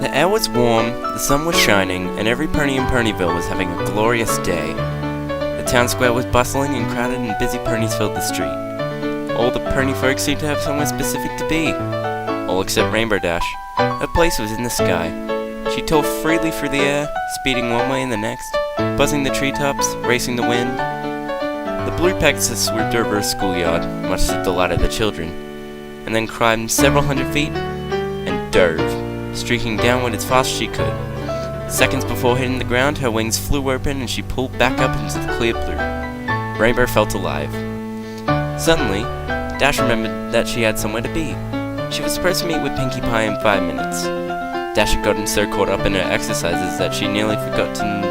The air was warm, the sun was shining, and every pony in Ponyville was having a glorious day. The town square was bustling and crowded, and busy ponies filled the street. All the pony folks seemed to have somewhere specific to be. All except Rainbow Dash. Her place was in the sky. She tore freely through the air, speeding one way and the next, buzzing the treetops, racing the wind. The blue Pegasus swooped over a schoolyard, much to the delight of the children, and then climbed several hundred feet and dove, streaking downward as fast as she could. Seconds before hitting the ground, her wings flew open and she pulled back up into the clear blue. Rainbow felt alive. Suddenly, Dash remembered that she had somewhere to be. She was supposed to meet with Pinkie Pie in 5 minutes. Dash had gotten so caught up in her exercises that she nearly forgotten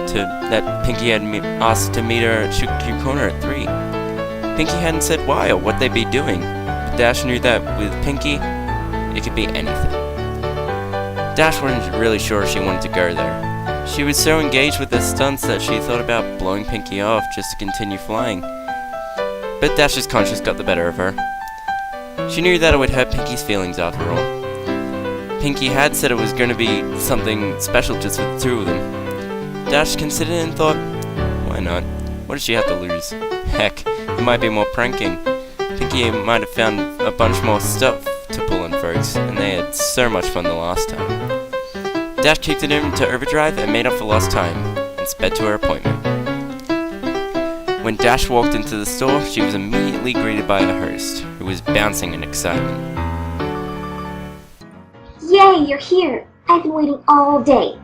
that Pinkie had asked to meet her at Sugar Cube Corner at 3. Pinkie hadn't said why or what they'd be doing, but Dash knew that with Pinkie, it could be anything. Dash wasn't really sure if she wanted to go there. She was so engaged with the stunts that she thought about blowing Pinkie off just to continue flying. But Dash's conscience got the better of her. She knew that it would hurt Pinkie's feelings after all. Pinkie had said it was going to be something special just for the two of them. Dash considered it and thought, why not? What does she have to lose? Heck, it might be more pranking. Pinkie might have found a bunch more stuff to pull on folks, and they had so much fun the last time. Dash kicked it into overdrive and made up for lost time, and sped to her appointment. When Dash walked into the store, she was immediately greeted by her host, who was bouncing in excitement. Yay, you're here! I've been waiting all day.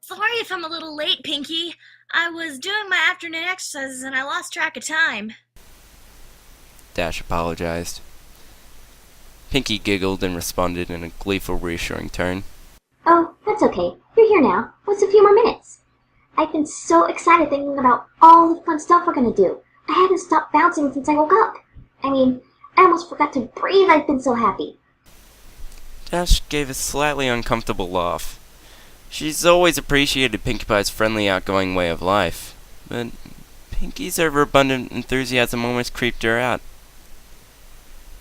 Sorry if I'm a little late, Pinkie. I was doing my afternoon exercises and I lost track of time. Dash apologized. Pinkie giggled and responded in a gleeful, reassuring tone. Oh, that's okay. You're here now. What's a few more minutes? I've been so excited thinking about all the fun stuff we're gonna do. I haven't stopped bouncing since I woke up. I almost forgot to breathe. I've been so happy. Dash gave a slightly uncomfortable laugh. She's always appreciated Pinkie Pie's friendly, outgoing way of life, but Pinkie's overabundant enthusiasm almost creeped her out.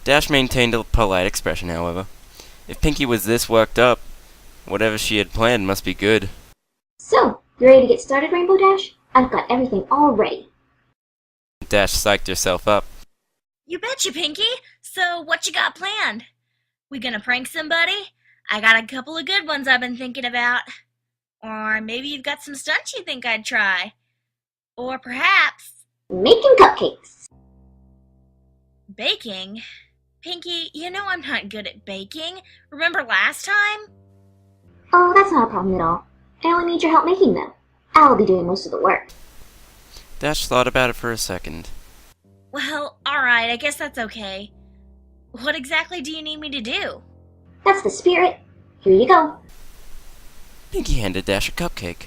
Dash maintained a polite expression, however. If Pinkie was this worked up, whatever she had planned must be good. So, you ready to get started, Rainbow Dash? I've got everything all ready. Dash psyched herself up. You betcha, Pinkie. So, what you got planned? We gonna prank somebody? I got a couple of good ones I've been thinking about. Or maybe you've got some stunts you think I'd try. Or perhaps... making cupcakes. Baking? Pinkie, you know I'm not good at baking. Remember last time? Oh, that's not a problem at all. I only need your help making them. I'll be doing most of the work. Dash thought about it for a second. Well, alright, I guess that's okay. What exactly do you need me to do? That's the spirit. Here you go. Pinkie handed Dash a cupcake.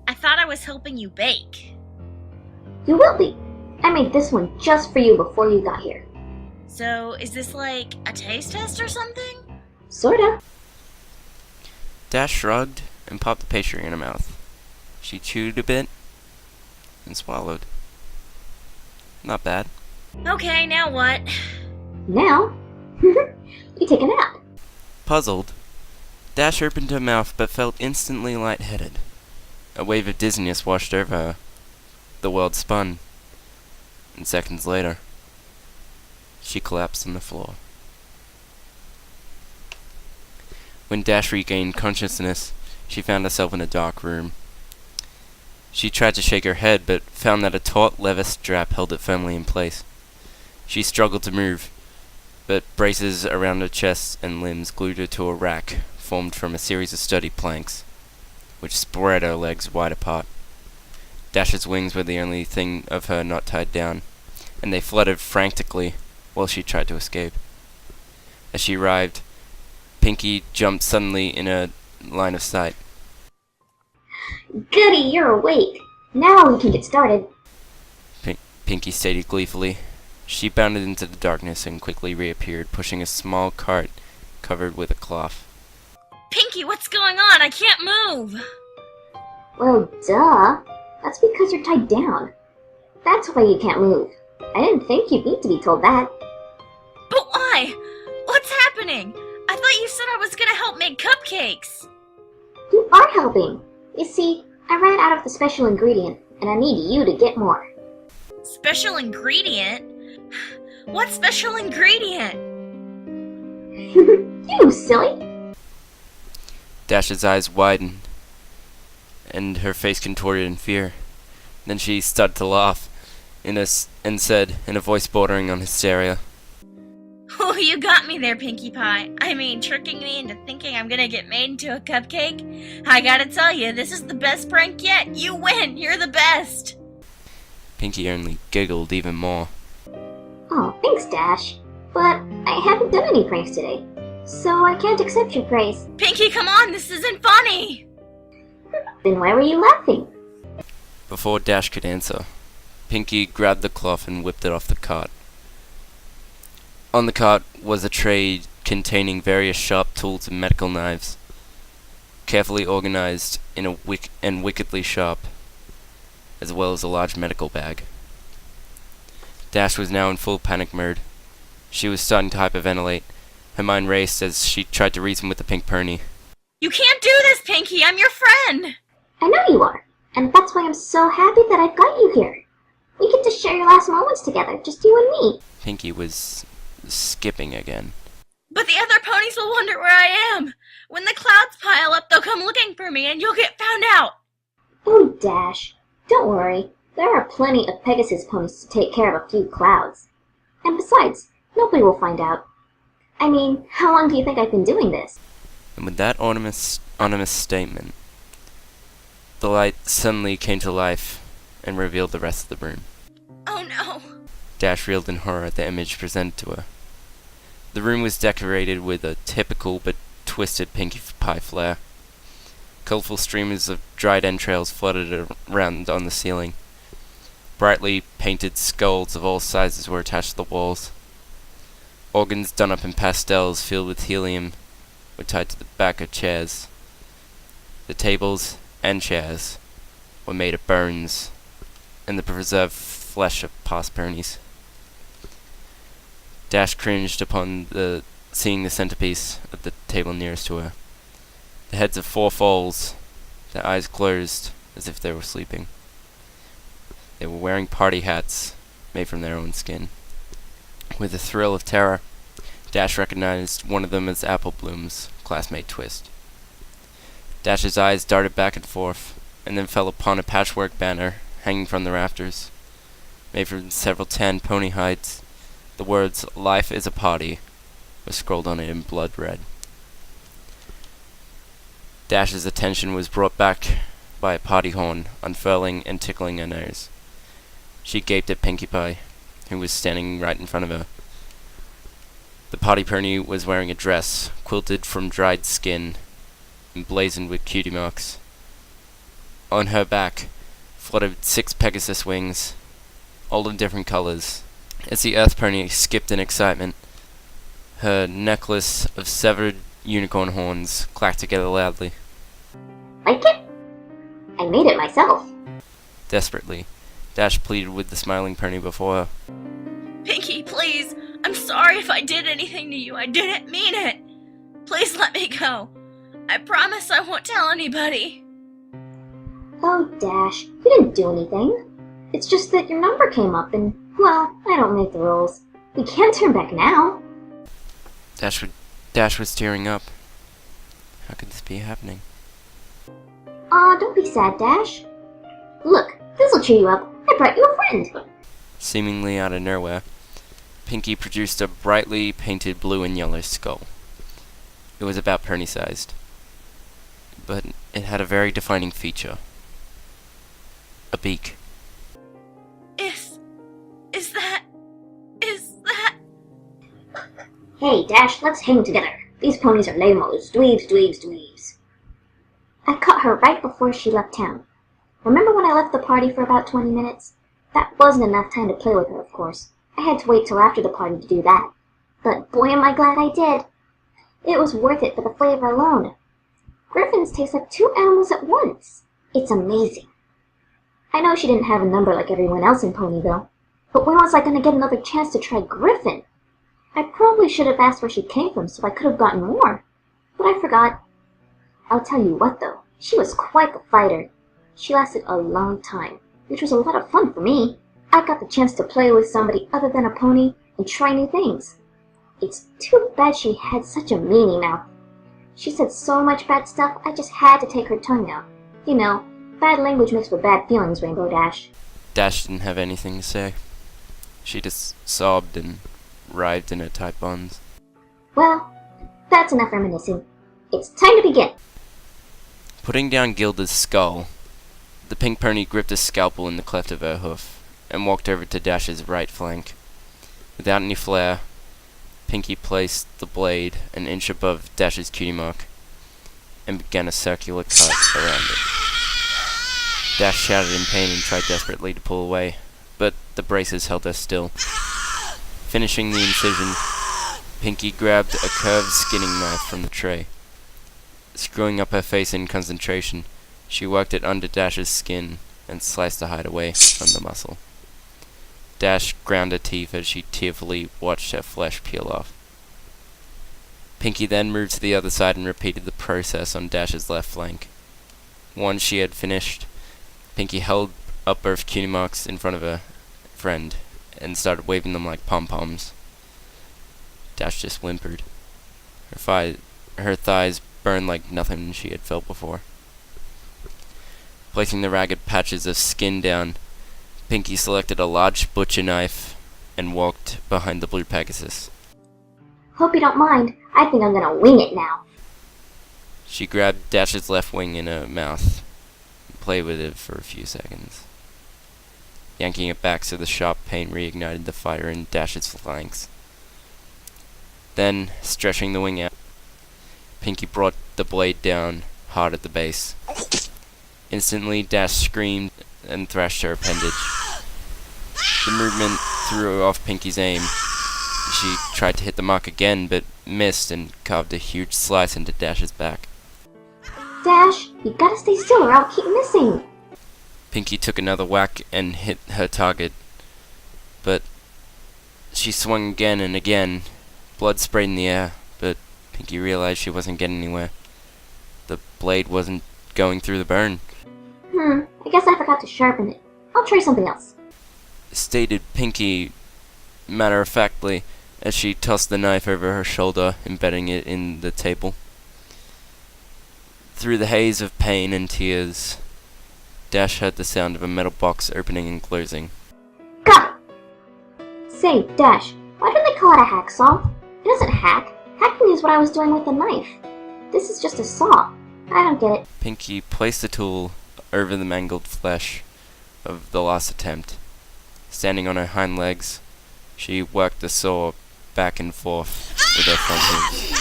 I thought I was helping you bake. You will be. I made this one just for you before you got here. So, is this like a taste test or something? Sorta. Dash shrugged and popped the pastry in her mouth. She chewed a bit and swallowed. Not bad. Okay, now what? Now, you take a nap. Puzzled, Dash opened her mouth but felt instantly lightheaded. A wave of dizziness washed over her. The world spun, and seconds later, she collapsed on the floor. When Dash regained consciousness, she found herself in a dark room. She tried to shake her head, but found that a taut leather strap held it firmly in place. She struggled to move, but braces around her chest and limbs glued her to a rack formed from a series of sturdy planks, which spread her legs wide apart. Dash's wings were the only thing of her not tied down, and they fluttered frantically while she tried to escape. As she arrived, Pinkie jumped suddenly in her line of sight. Goody, you're awake. Now we can get started. Pinkie stated gleefully. She bounded into the darkness and quickly reappeared, pushing a small cart covered with a cloth. Pinkie, what's going on? I can't move! Well, duh. That's because you're tied down. That's why you can't move. I didn't think you'd need to be told that. But why? What's happening? I thought you said I was gonna help make cupcakes. You are helping. You see, I ran out of the special ingredient, and I need you to get more. Special ingredient? What special ingredient? You silly! Dash's eyes widened, and her face contorted in fear. Then she started to laugh, and said, in a voice bordering on hysteria, Oh, you got me there, Pinkie Pie. I mean, tricking me into thinking I'm gonna get made into a cupcake? I gotta tell you, this is the best prank yet. You win! You're the best! Pinkie only giggled even more. Oh, thanks, Dash. But I haven't done any pranks today, so I can't accept your praise. Pinkie, come on, this isn't funny! Then why were you laughing? Before Dash could answer, Pinkie grabbed the cloth and whipped it off the cart. On the cart was a tray containing various sharp tools and medical knives, carefully organized in and wickedly sharp, as well as a large medical bag. Dash was now in full panic mode. She was starting to hyperventilate. Her mind raced as she tried to reason with the pink pony. You can't do this, Pinkie! I'm your friend! I know you are, and that's why I'm so happy that I've got you here. We get to share your last moments together, just you and me. Pinkie was skipping again. But the other ponies will wonder where I am. When the clouds pile up, they'll come looking for me and you'll get found out. Oh, Dash, don't worry. There are plenty of Pegasus ponies to take care of a few clouds. And besides, nobody will find out. I mean, how long do you think I've been doing this? And with that ominous statement, the light suddenly came to life and revealed the rest of the room. Oh no. Dash reeled in horror at the image presented to her. The room was decorated with a typical but twisted Pinkie Pie flair. Colorful streamers of dried entrails fluttered around on the ceiling. Brightly painted skulls of all sizes were attached to the walls. Organs done up in pastels filled with helium were tied to the back of chairs. The tables and chairs were made of bones and the preserved flesh of past ponies. Dash cringed upon seeing the centerpiece of the table nearest to her. The heads of 4 foals, their eyes closed as if they were sleeping. They were wearing party hats made from their own skin. With a thrill of terror, Dash recognized one of them as Apple Bloom's classmate Twist. Dash's eyes darted back and forth, and then fell upon a patchwork banner hanging from the rafters. Made from several tan pony hides, the words, "Life is a Party," were scrolled on it in blood red. Dash's attention was brought back by a party horn, unfurling and tickling her nose. She gaped at Pinkie Pie, who was standing right in front of her. The party pony was wearing a dress, quilted from dried skin, emblazoned with cutie marks. On her back fluttered 6 Pegasus wings, all of different colors. As the Earth pony skipped in excitement, her necklace of severed unicorn horns clacked together loudly. Like it? I made it myself. Desperately, Dash pleaded with the smiling pony before her. Pinkie, please. I'm sorry if I did anything to you. I didn't mean it. Please let me go. I promise I won't tell anybody. Oh, Dash, you didn't do anything. It's just that your number came up and, well, I don't make the rules. We can't turn back now. Dash was tearing up. How could this be happening? Aw, don't be sad, Dash. Look, this'll cheer you up. I brought you a friend. Seemingly out of nowhere, Pinkie produced a brightly painted blue and yellow skull. It was about pony-sized, but it had a very defining feature. A beak. Is that... Hey, Dash, let's hang together. These ponies are lame-os. Dweebs. I caught her right before she left town. Remember when I left the party for about 20 minutes? That wasn't enough time to play with her, of course. I had to wait till after the party to do that. But boy am I glad I did. It was worth it for the flavor alone. Griffins taste like 2 animals at once. It's amazing. I know she didn't have a number like everyone else in Ponyville, but when was I going to get another chance to try Griffin? I probably should have asked where she came from so I could have gotten more. But I forgot. I'll tell you what though, she was quite the fighter. She lasted a long time, which was a lot of fun for me. I got the chance to play with somebody other than a pony and try new things. It's too bad she had such a meanie mouth. She said so much bad stuff, I just had to take her tongue out. You know, bad language makes for bad feelings, Rainbow Dash. Dash didn't have anything to say. She just sobbed and writhed in her tight bonds. Well, that's enough reminiscing. It's time to begin. Putting down Gilda's skull, the pink pony gripped a scalpel in the cleft of her hoof and walked over to Dash's right flank. Without any flair, Pinkie placed the blade an inch above Dash's cutie mark and began a circular cut around it. Dash shouted in pain and tried desperately to pull away, but the braces held her still. Finishing the incision, Pinkie grabbed a curved skinning knife from the tray. Screwing up her face in concentration, she worked it under Dash's skin and sliced the hide away from the muscle. Dash ground her teeth as she tearfully watched her flesh peel off. Pinkie then moved to the other side and repeated the process on Dash's left flank. Once she had finished, Pinkie held up both cutie marks in front of her friend and started waving them like pom-poms. Dash just whimpered. Her thighs burned like nothing she had felt before. Placing the ragged patches of skin down, Pinkie selected a large butcher knife and walked behind the blue Pegasus. Hope you don't mind. I think I'm gonna wing it now. She grabbed Dash's left wing in her mouth and played with it for a few seconds, yanking it back so the sharp pain reignited the fire in Dash's flanks. Then, stretching the wing out, Pinkie brought the blade down hard at the base. Instantly, Dash screamed and thrashed her appendage. The movement threw off Pinkie's aim. She tried to hit the mark again, but missed and carved a huge slice into Dash's back. Dash, you gotta stay still or I'll keep missing. Pinkie took another whack and hit her target, but she swung again and again. Blood sprayed in the air, but Pinkie realized she wasn't getting anywhere. The blade wasn't going through the burn. I guess I forgot to sharpen it. I'll try something else. Stated Pinkie matter-of-factly as she tossed the knife over her shoulder, embedding it in the table. Through the haze of pain and tears, Dash heard the sound of a metal box opening and closing. Got it! Say, Dash, why don't they call it a hacksaw? It isn't hack. Hacking is what I was doing with the knife. This is just a saw. I don't get it. Pinkie placed the tool over the mangled flesh of the last attempt. Standing on her hind legs, she worked the saw back and forth with her front hooves.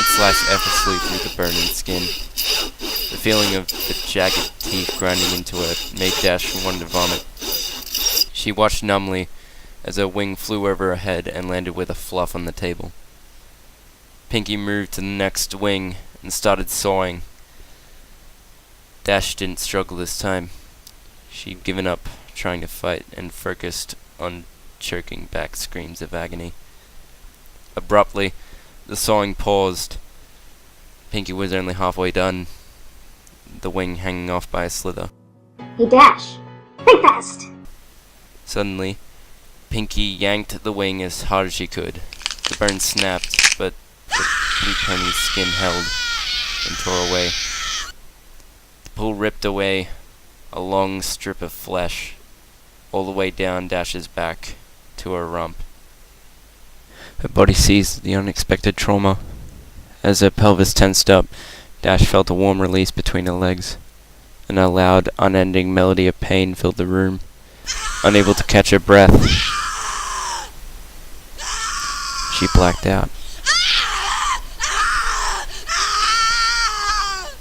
It sliced effortlessly through the burning skin. The feeling of the jagged teeth grinding into her made Dash want to vomit. She watched numbly as her wing flew over her head and landed with a fluff on the table. Pinkie moved to the next wing and started sawing. Dash didn't struggle this time. She'd given up trying to fight and focused on choking back screams of agony. Abruptly, the sawing paused. Pinkie was only halfway done, the wing hanging off by a slither. Hey, Dash, think fast! Suddenly, Pinkie yanked the wing as hard as she could. The burn snapped, but the blue pony's skin held and tore away. The pull ripped away a long strip of flesh, all the way down Dash's back to her rump. Her body seized the unexpected trauma. As her pelvis tensed up, Dash felt a warm release between her legs, and a loud, unending melody of pain filled the room. Unable to catch her breath, she blacked out.